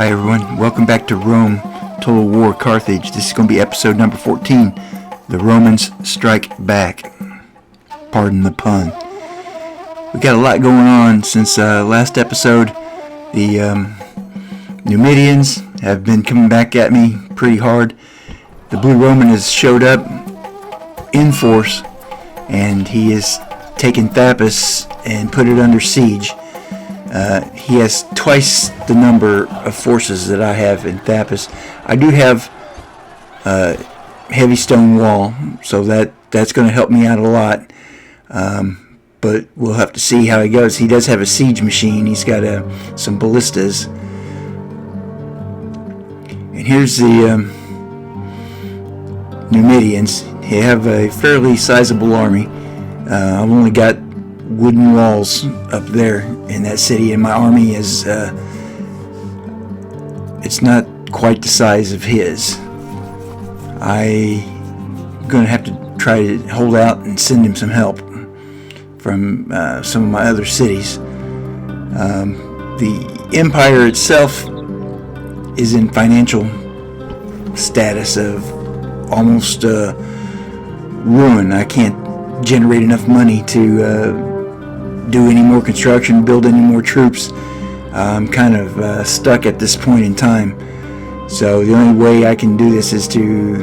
Hi everyone, welcome back to Rome, Total War Carthage. This is going to be episode number 14, The Romans Strike Back. Pardon the pun. We got a lot going on since last episode. The Numidians have been coming back at me pretty hard. The Blue Roman has showed up in force, and he has taken Thapsus and put it under siege. He has twice the number of forces that I have in Thapsus. I do have a heavy stone wall, so that's going to help me out a lot. But we'll have to see how he goes. He does have a siege machine. He's got some ballistas. And here's the Numidians. They have a fairly sizable army. I've only got wooden walls up there in that city, and my army is it's not quite the size of his. I'm going to have to try to hold out and send him some help from some of my other cities. The empire itself is in financial status of almost ruin. I can't generate enough money to do any more construction, build any more troops. I'm kind of stuck at this point in time. So the only way I can do this is to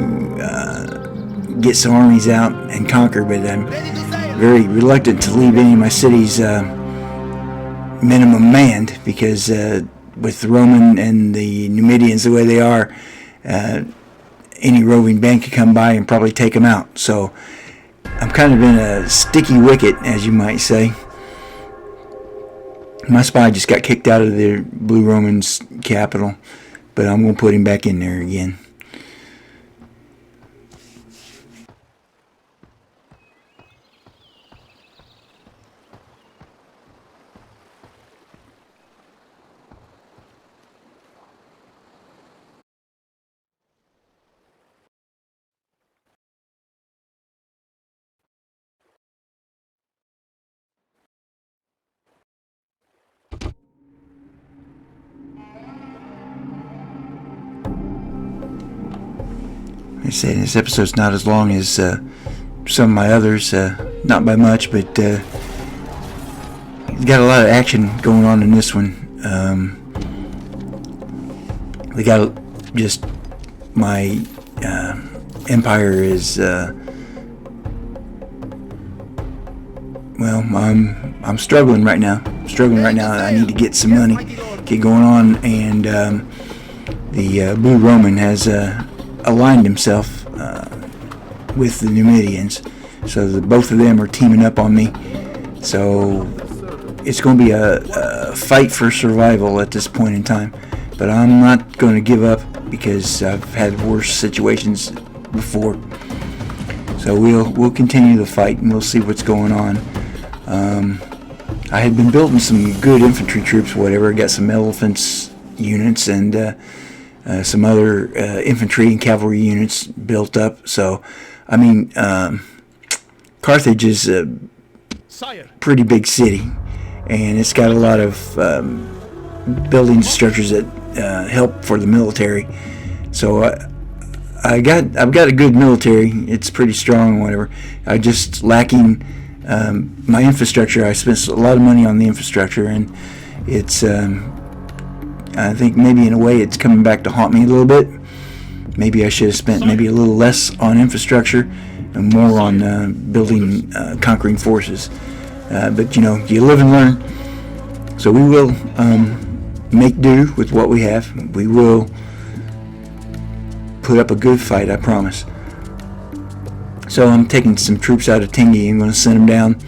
get some armies out and conquer, but I'm very reluctant to leave any of my cities minimum manned, because with the Roman and the Numidians the way they are, any roving band could come by and probably take them out. So I'm kind of in a sticky wicket, as you might say. My spy just got kicked out of the Blue Roman's capital, but I'm going to put him back in there again. I say this episode's not as long as some of my others, not by much, but got a lot of action going on in this one. We got just my empire is I'm struggling right now. I need to get some money, get going on, and the Blue Roman has aligned himself with the Numidians, so both of them are teaming up on me. So it's going to be a fight for survival at this point in time, but I'm not going to give up, because I've had worse situations before. So we'll continue the fight, and we'll see what's going on. I had been building some good infantry troops, whatever. I got some elephants units and some other infantry and cavalry units built up. So, I mean, Carthage is a pretty big city, and it's got a lot of buildings and structures that help for the military. So I've got a good military. It's pretty strong and whatever. I just lacking my infrastructure. I spent a lot of money on the infrastructure, and it's I think maybe in a way it's coming back to haunt me a little bit. Maybe I should have spent maybe a little less on infrastructure and more on building conquering forces. But you live and learn. So we will make do with what we have. We will put up a good fight, I promise. So I'm taking some troops out of Tingi. I'm going to send them down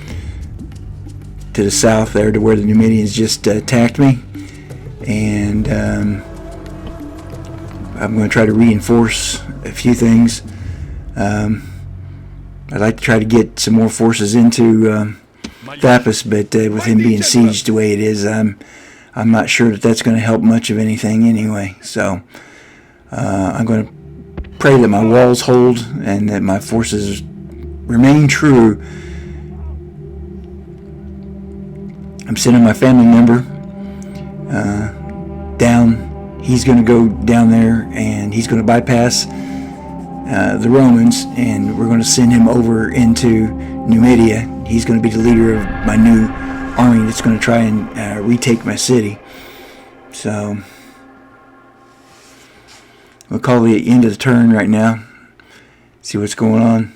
to the south there to where the Numidians just attacked me. And I'm going to try to reinforce a few things. I'd like to try to get some more forces into Thapsus, but with him being sieged the way it is, I'm not sure that's going to help much of anything anyway. So I'm going to pray that my walls hold and that my forces remain true. I'm sending my family member down he's going to go down there and he's going to bypass the Romans, and we're going to send him over into Numidia. He's going to be the leader of my new army that's going to try and retake my city. So we'll call the end of the turn right now. See what's going on.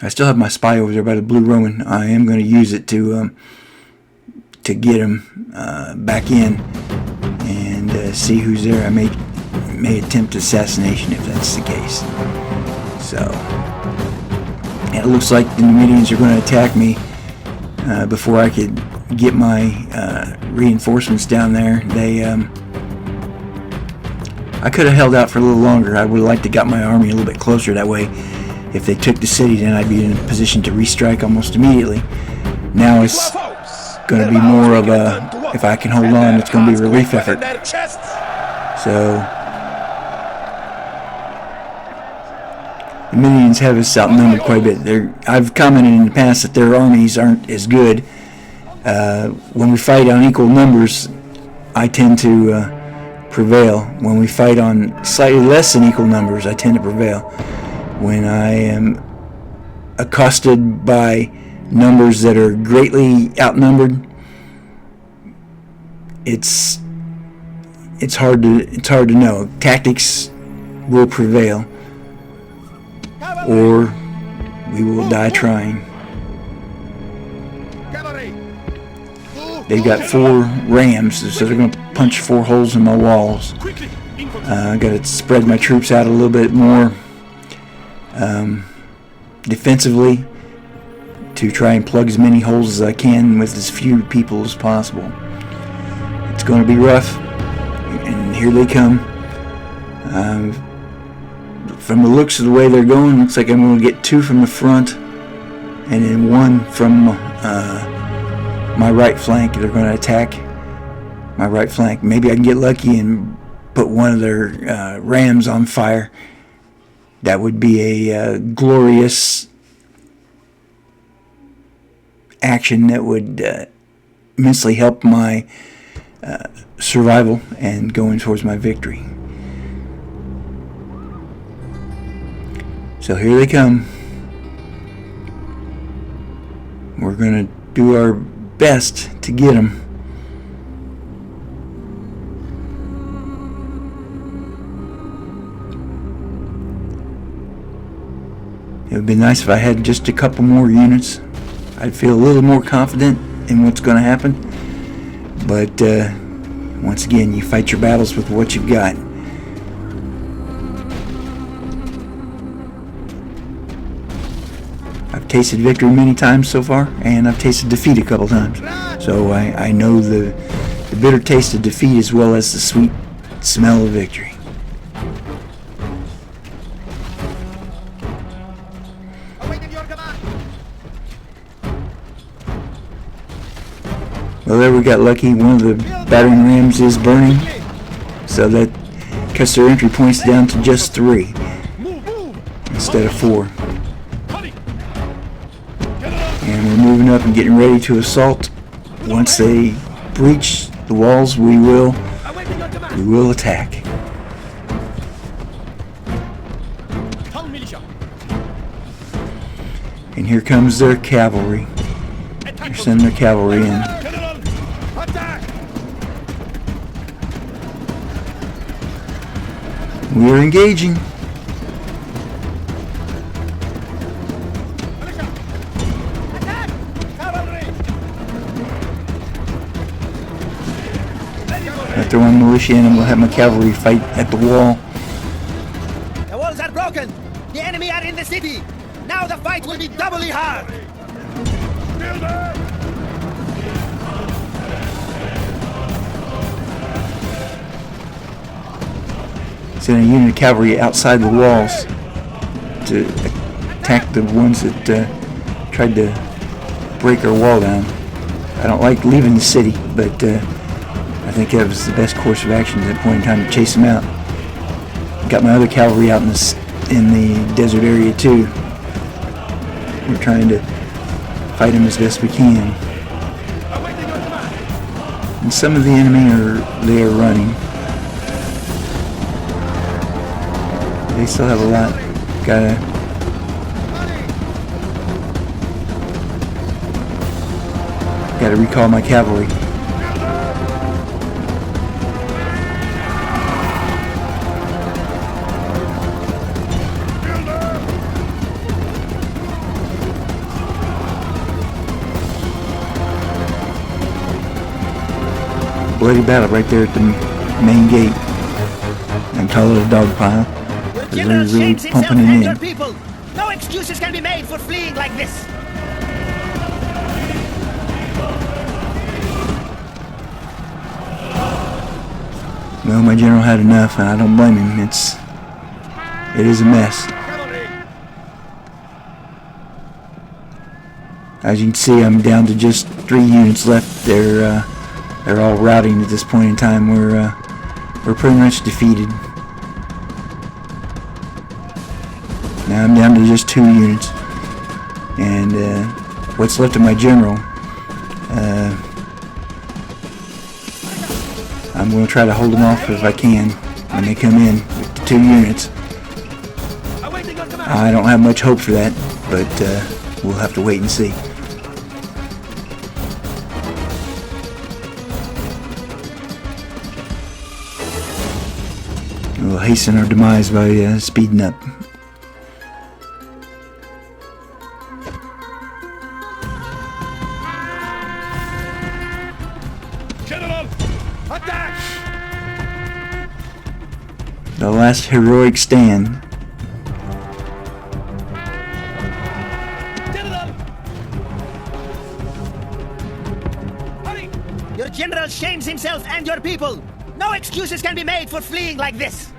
I still have my spy over there by the Blue Roman. I am going to use it to get him back in and see who's there. I may attempt assassination if that's the case. So, and it looks like the Numidians are going to attack me before I could get my reinforcements down there. I could have held out for a little longer. I would have liked to got my army a little bit closer. That way, if they took the city, then I'd be in a position to restrike almost immediately. Now it's going to be more of a, if I can hold on, it's going to be a relief effort. So the Numidians have us outnumbered quite a bit. I've commented in the past that their armies aren't as good. When we fight on equal numbers, I tend to prevail. When we fight on slightly less than equal numbers, I tend to prevail. When I am accosted by numbers that are greatly outnumbered, it's hard to know. Tactics will prevail, or we will die trying. They've got 4 rams, so they're going to punch 4 holes in my walls. I got to spread my troops out a little bit more defensively to try and plug as many holes as I can with as few people as possible. It's going to be rough, and here they come. From the looks of the way they're going, looks like I'm going to get 2 from the front and then 1 from my right flank. They're going to attack my right flank. Maybe I can get lucky and put one of their rams on fire. That would be a glorious action that would immensely help my survival and going towards my victory. So here they come. We're going to do our best to get them. It would be nice if I had just a couple more units. I'd feel a little more confident in what's going to happen. But once again, you fight your battles with what you've got. I've tasted victory many times so far, and I've tasted defeat a couple times. So I know the bitter taste of defeat as well as the sweet smell of victory. Well, there we got lucky. One of the battering rams is burning, so that cuts their entry points down to just 3 instead of 4. And we're moving up and getting ready to assault. Once they breach the walls, we will attack. And here comes their cavalry. They're sending their cavalry in. We are engaging. I'll throw one militia in and we'll have my cavalry fight at the wall. The walls are broken. The enemy are in the city. Now the fight will be doubly hard. Send a unit of cavalry outside the walls to attack the ones that tried to break our wall down. I don't like leaving the city, but I think that was the best course of action at that point in time to chase them out. Got my other cavalry out in the desert area too. We're trying to fight them as best we can. And some of the enemy are running. They still have a lot. Gotta recall my cavalry. Bloody battle right there at the main gate. And call it a dog pile. Your They're general really shames himself pumping it and in. your people. No excuses can be made for fleeing like this. Well, my general had enough, and I don't blame him. It is a mess. As you can see, I'm down to just 3 units left. They're all routing at this point in time. We're pretty much defeated. Now I'm down to just 2 units, and what's left of my general, I'm going to try to hold them off if I can when they come in with the 2 units. I don't have much hope for that, but we'll have to wait and see. We'll hasten our demise by speeding up. General, attack! The last heroic stand. General! Hurry! Your general shames himself and your people. No excuses can be made for fleeing like this.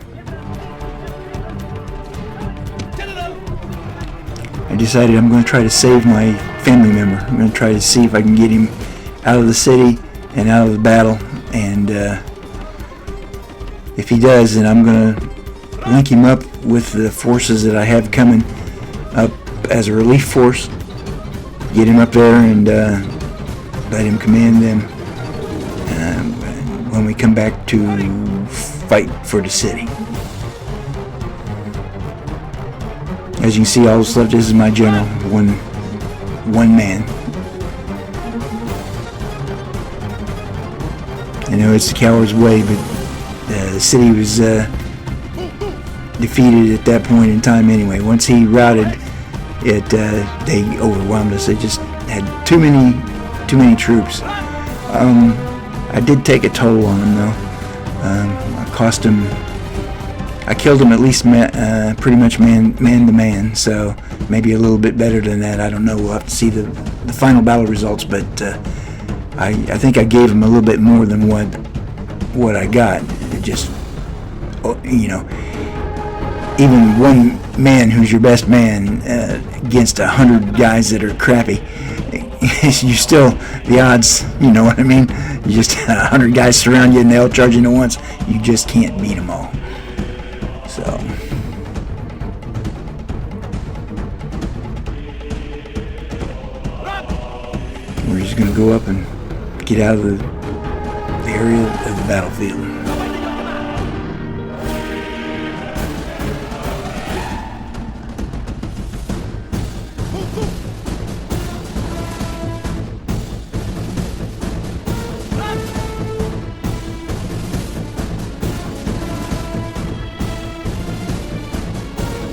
General! I decided I'm going to try to save my family member. I'm going to try to see if I can get him out of the city and out of the battle. And if he does, then I'm going to link him up with the forces that I have coming up as a relief force. Get him up there and let him command them when we come back to fight for the city. As you can see, all that's left is my general, one man. I know it's the coward's way, but the city was defeated at that point in time anyway. Once he routed it, they overwhelmed us. They just had too many troops. I did take a toll on him though. I cost him. I killed him at least pretty much man to man. So maybe a little bit better than that. I don't know. We'll have to see the final battle results. But I think I gave him a little bit more than what I got. It just, even one man who's your best man against 100 guys that are crappy, you still, the odds, you know what I mean? You just 100 guys surround you and they all charge you at once. You just can't beat them all. So we're just gonna go up and get out of the area of the battlefield.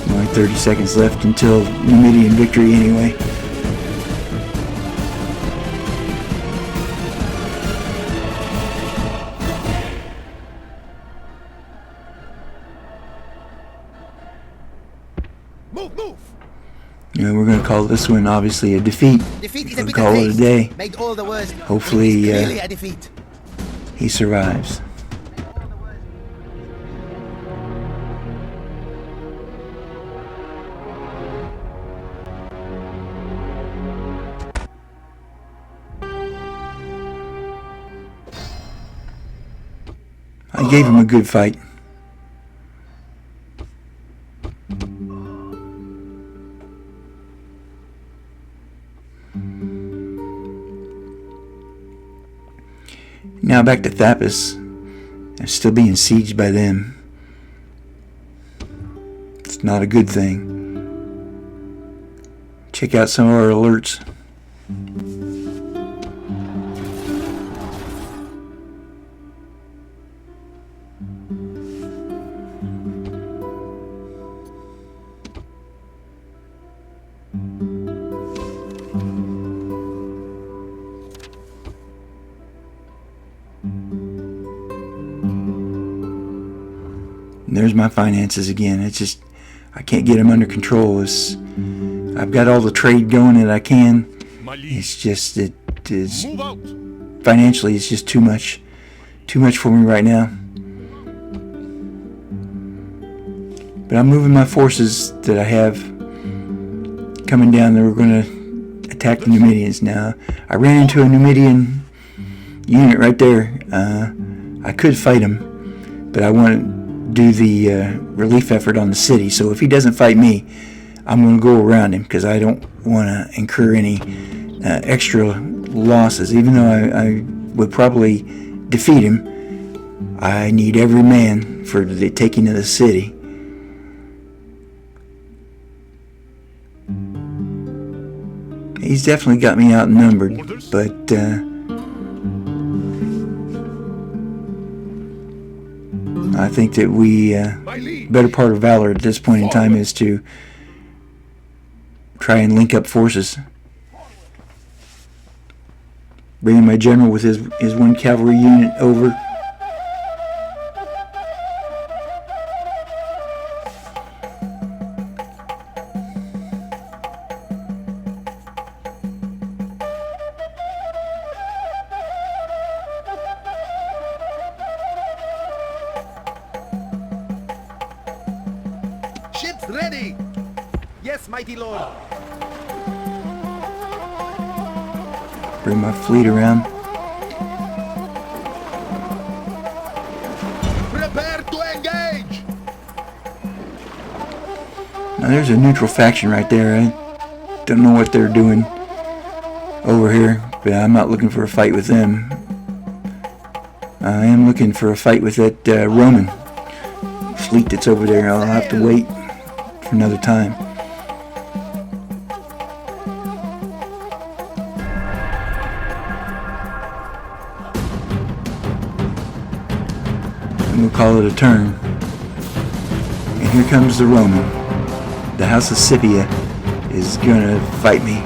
Only 30 seconds left until Numidian victory anyway. Move! We're going to call this one obviously a defeat. Defeat is a We'll bitter call it a taste. day. Made all the worst. Hopefully, It's clearly a defeat. He survives. I gave him a good fight. Now now back to Thapis. I'm still being sieged by them. It's not a good thing. Check out some of our alerts. And there's my finances again. It's just, I can't get them under control. I've got all the trade going that I can. It's just, it is, financially, it's just too much for me right now. But I'm moving my forces that I have coming down. They were going to attack the Numidians now. I ran into a Numidian unit right there. I could fight him, but I want to do the relief effort on the city. So if he doesn't fight me, I'm going to go around him because I don't want to incur any extra losses. Even though I would probably defeat him, I need every man for the taking of the city. He's definitely got me outnumbered, but I think that we, better part of valor at this point in time is to try and link up forces. Bringing my general with his one cavalry unit over. Ships ready! Yes, mighty lord. Bring my fleet around. Prepare to engage! Now there's a neutral faction right there. I don't know what they're doing over here, but I'm not looking for a fight with them. I am looking for a fight with that Roman fleet that's over there. I'll have to wait for another time. And we'll call it a turn. And here comes the Roman. The House of Scipia is gonna fight me.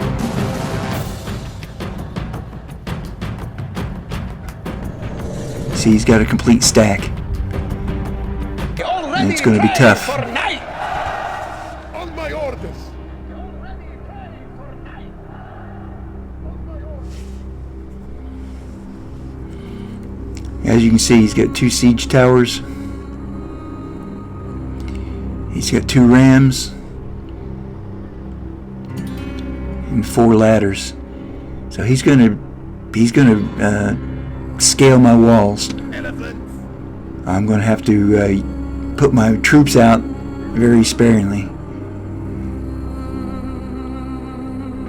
See, he's got a complete stack. And it's gonna be tough. On my orders! As you can see, he's got 2 siege towers. He's got 2 rams and 4 ladders. So he's gonna scale my walls. Elephants! I'm gonna have to put my troops out very sparingly.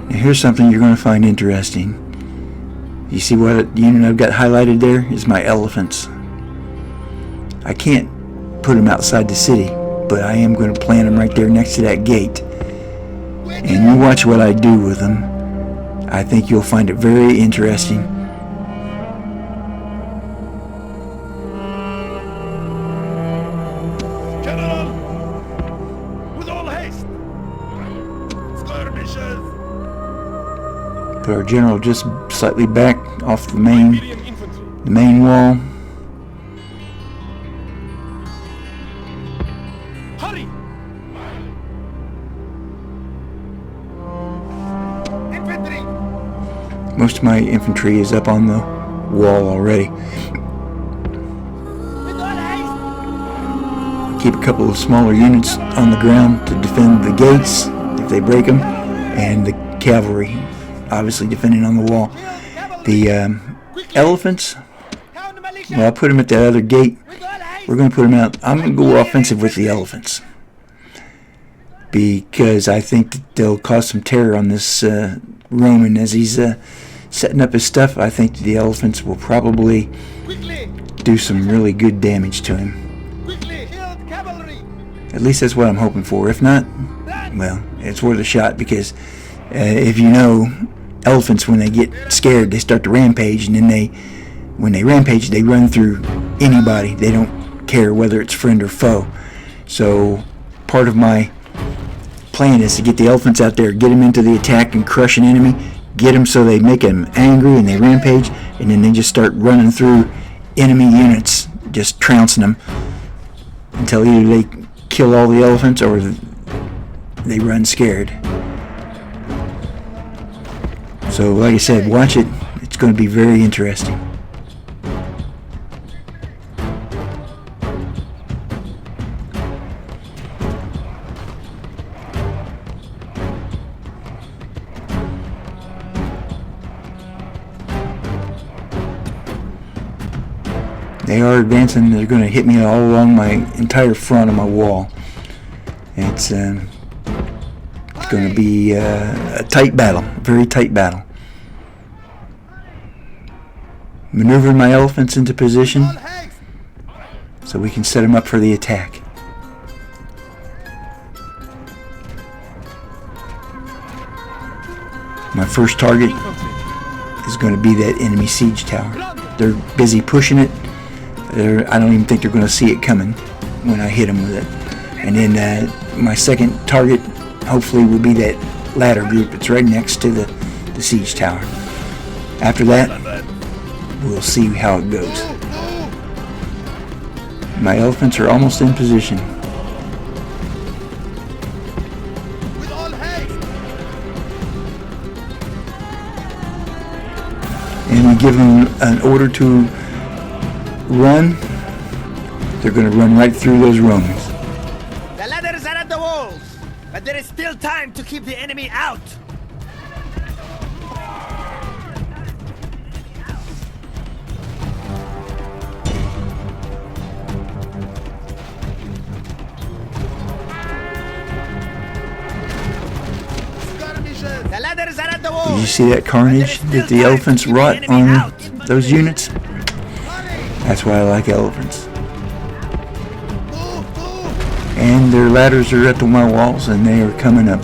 Now here's something you're gonna find interesting. You see what unit I've got highlighted there is my elephants. I can't put them outside the city, but I am going to plant them right there next to that gate. And you watch what I do with them. I think you'll find it very interesting. General! With all haste! Skirmishers! Put our general just slightly back off the main wall. Hurry! Infantry! Most of my infantry is up on the wall already. With all haste! Keep a couple of smaller units on the ground to defend the gates if they break them, and the cavalry obviously defending on the wall. The elephants, well, I'll put them at that other gate. We're going to put them out. I'm going to go offensive with the elephants because I think that they'll cause some terror on this Roman as he's setting up his stuff, I think the elephants will probably Quickly! do some really good damage to him. Quickly! Shield cavalry! At least that's what I'm hoping for. If not, well, it's worth a shot, because if you know, elephants, when they get scared, they start to rampage, and then when they rampage, they run through anybody. They don't care whether it's friend or foe. So part of my plan is to get the elephants out there, get them into the attack and crush an enemy, get them so they make them angry and they rampage, and then they just start running through enemy units, just trouncing them until either they kill all the elephants or they run scared. So like I said, watch it. It's going to be very interesting. They are advancing. They're going to hit me all along my entire front of my wall. It's going to be a tight battle, very tight battle. Maneuvering my elephants into position All haste! so we can set them up for the attack. My first target is going to be that enemy siege tower. They're busy pushing it. I don't even think they're going to see it coming when I hit them with it. And then my second target hopefully will be that ladder group that's right next to the siege tower. After that, we'll see how it goes. My elephants are almost in position. With all haste! And we give them an order to run. They're going to run right through those Romans. The ladders are at the walls, but there is still time to keep the enemy out. Skirmishes! The ladders are at the walls. Did you see that carnage that the elephants wrought on those units? That's why I like elephants. Move! Move! And their ladders are at the my walls, and they are coming up.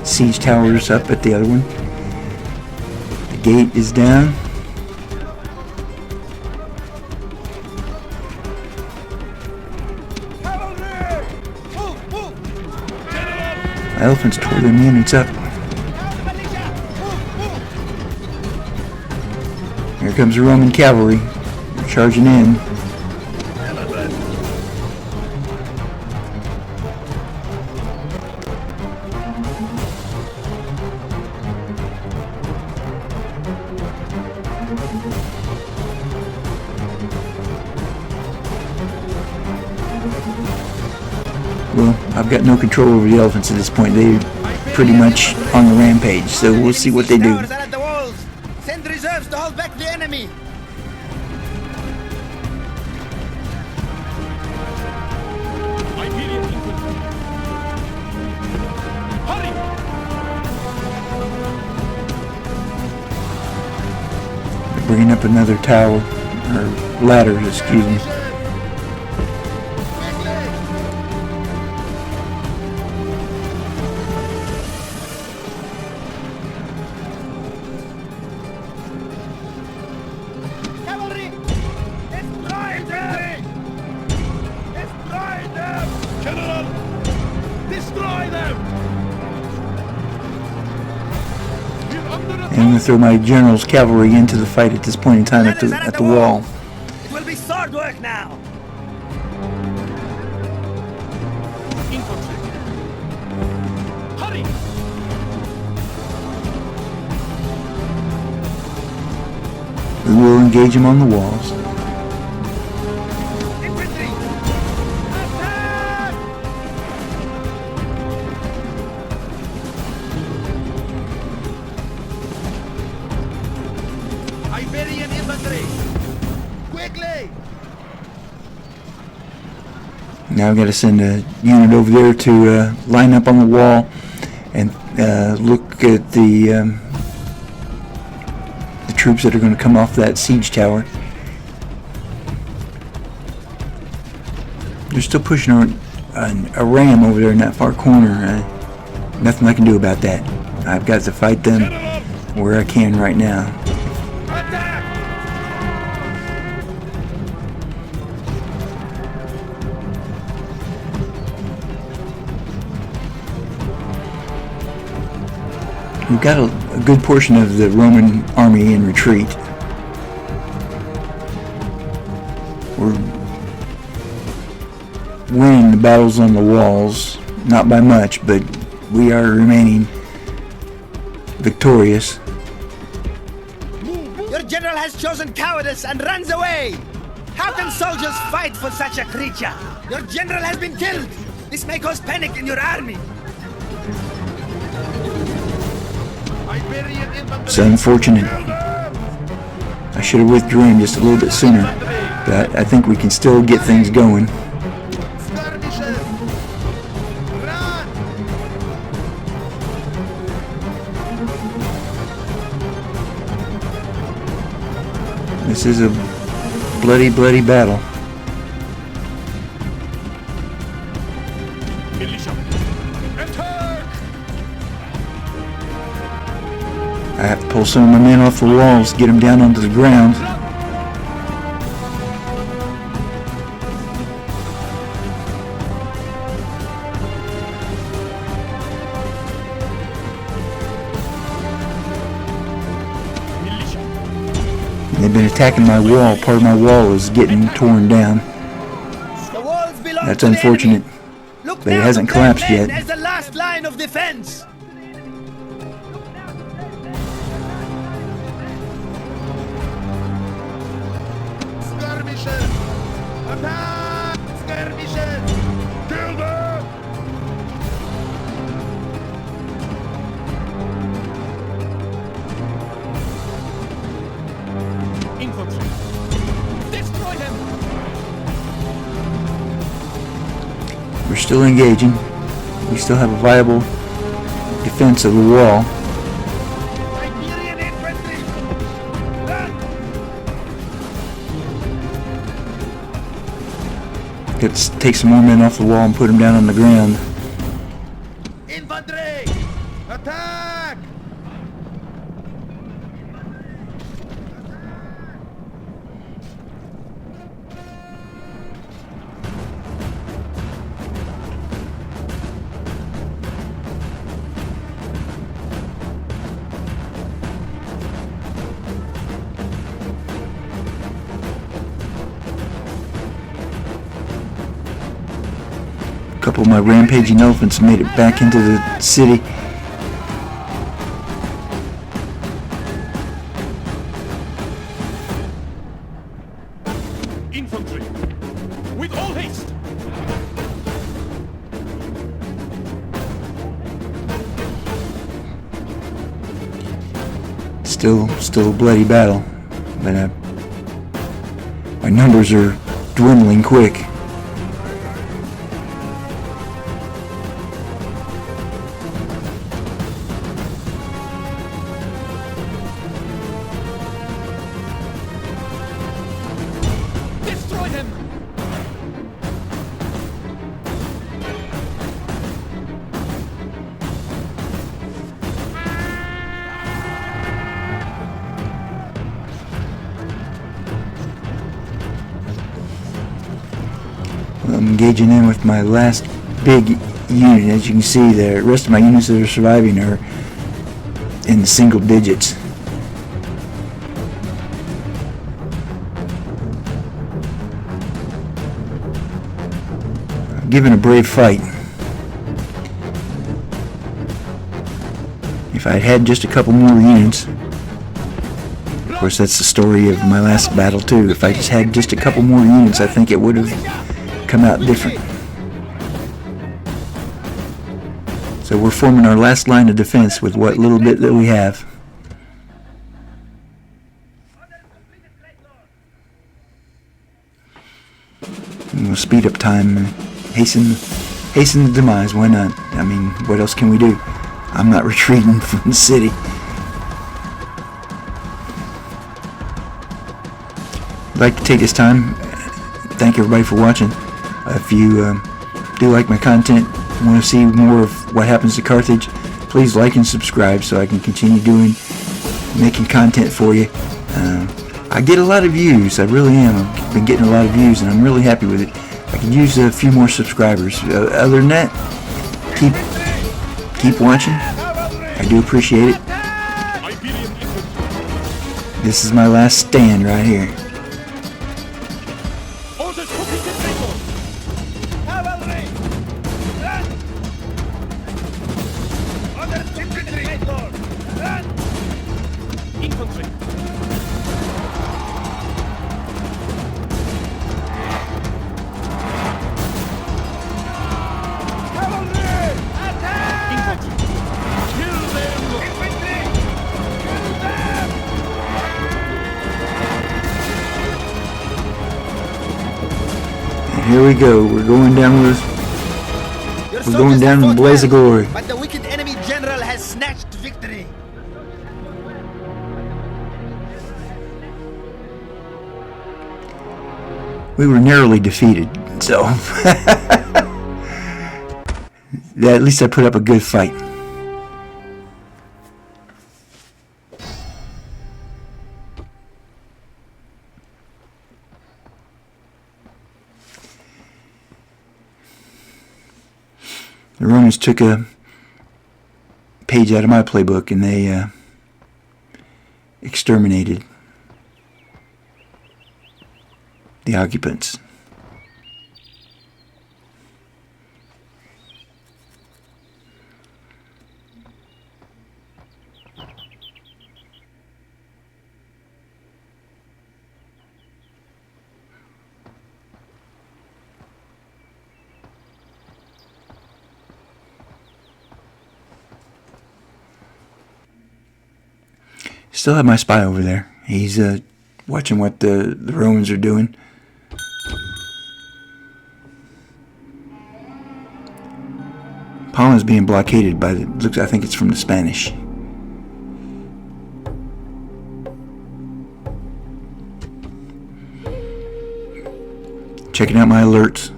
Siege towers up at the other one. The gate is down. Cavalry! Move! Move! General! My elephants tore them units up. Here comes the Roman cavalry. They're charging in. Well, I've got no control over the elephants at this point. They're pretty much on the rampage, so we'll see what they do. Towers are at the walls. Send reserves to hold back the enemy. Iberian infantry! Hurry! They're bringing up another tower, or ladder, excuse me. Cavalry! Destroy them! Destroy them! General! Destroy them! We're under attack! And I'm going to throw my general's cavalry into the fight at this point in time at the wall. It will be sword work now. Infantry! Hurry! We will engage them on the walls. Infantry! Attack! Iberian infantry! Quickly! Now I've got to send a unit over there to line up on the wall and look at the the troops that are going to come off that siege tower. They're still pushing a ram over there in that far corner. Nothing I can do about that. I've got to fight them where I can right now. Attack! We've got a good portion of the Roman army in retreat. We're winning the battles on the walls, not by much, but we are remaining victorious. Your general has chosen cowardice and runs away. How can soldiers fight for such a creature? Your general has been killed. This may cause panic in your army. Iberian infantry! It's unfortunate. I should have withdrew him just a little bit sooner, but I think we can still get things going. Skirmishes! Run! This is a bloody, bloody battle. Militia! Attack! I have to pull some of my men off the walls, get them down onto the ground. Militia! They've been attacking my wall. Part of my wall is getting torn down. The walls belong That's to the unfortunate, enemy. Look but it now hasn't to collapsed Glen yet. As the last line of defense. Skirmishes! Attack! Skirmishes! Kill them! Infantry! Destroy them! We're still engaging. We still have a viable defense of the wall. Iberian infantry! Run! Let's take some more men off the wall and put them down on the ground. Infantry! Attack! A couple of my rampaging elephants made it back into the city. Infantry! With all haste! Still a bloody battle, but my numbers are dwindling quick. Destroy them! I'm engaging in with my last big unit. As you can see, the rest of my units that are surviving are in the single digits. Given a brave fight. If I'd had just a couple more units, of course that's the story of my last battle too. If I just had just a couple more units, I think it would have come out different. So we're forming our last line of defense with what little bit that we have. And we'll speed up time and hasten the demise. Why not? I mean, what else can we do? I'm not retreating from the city. I'd like to take this time, thank everybody for watching. If you do like my content, want to see more of what happens to Carthage, please like and subscribe so I can continue making content for you. I get a lot of views, I really am. I've been getting a lot of views and I'm really happy with it. I can use a few more subscribers. Other than that, keep watching. I do appreciate it. Iberian infantry. This is my last stand right here. Orders for Piquet. Cavalry! Run! Orders infantry! Run! Infantry. Cavalry! Attack! Infantry. Kill them. Infantry! Kill them! And here we go. We're going down with Your We're going soldiers down have in a fought blaze of well, glory. But the wicked enemy general has snatched victory. we were narrowly defeated, so at least I put up a good fight. The Romans took a page out of my playbook and they exterminated the occupants. Still have my spy over there. He's watching what the Romans are doing. Pollen's being blockaded by the looks. I think it's from the Spanish. Checking out my alerts.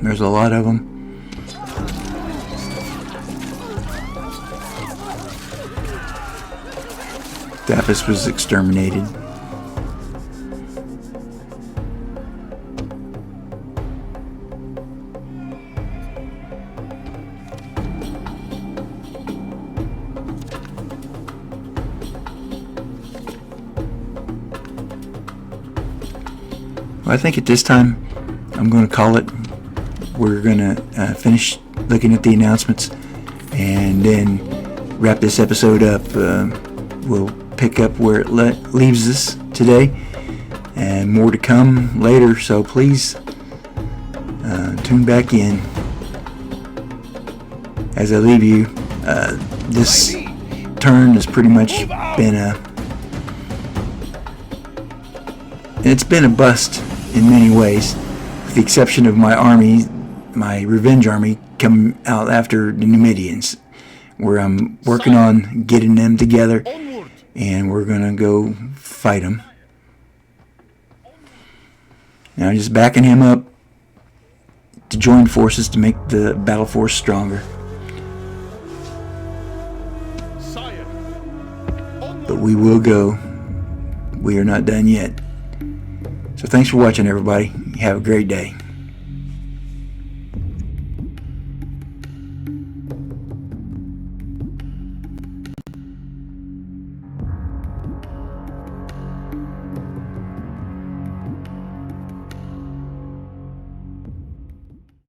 There's a lot of them. Daphis was exterminated. Well, I think at this time I'm going to call it. We're going to finish looking at the announcements and then wrap this episode up. We'll pick up where it leaves us today, and more to come later, so please tune back in. As I leave you, this turn has pretty much been it's been a bust in many ways, with the exception of my army, my revenge army, coming out after the Numidians, where I'm working on getting them together. Onward. And we're gonna go fight him. Now just backing him up to join forces to make the battle force stronger. Sire. Onward. But we will go. We are not done yet. So thanks for watching, everybody. Have a great day.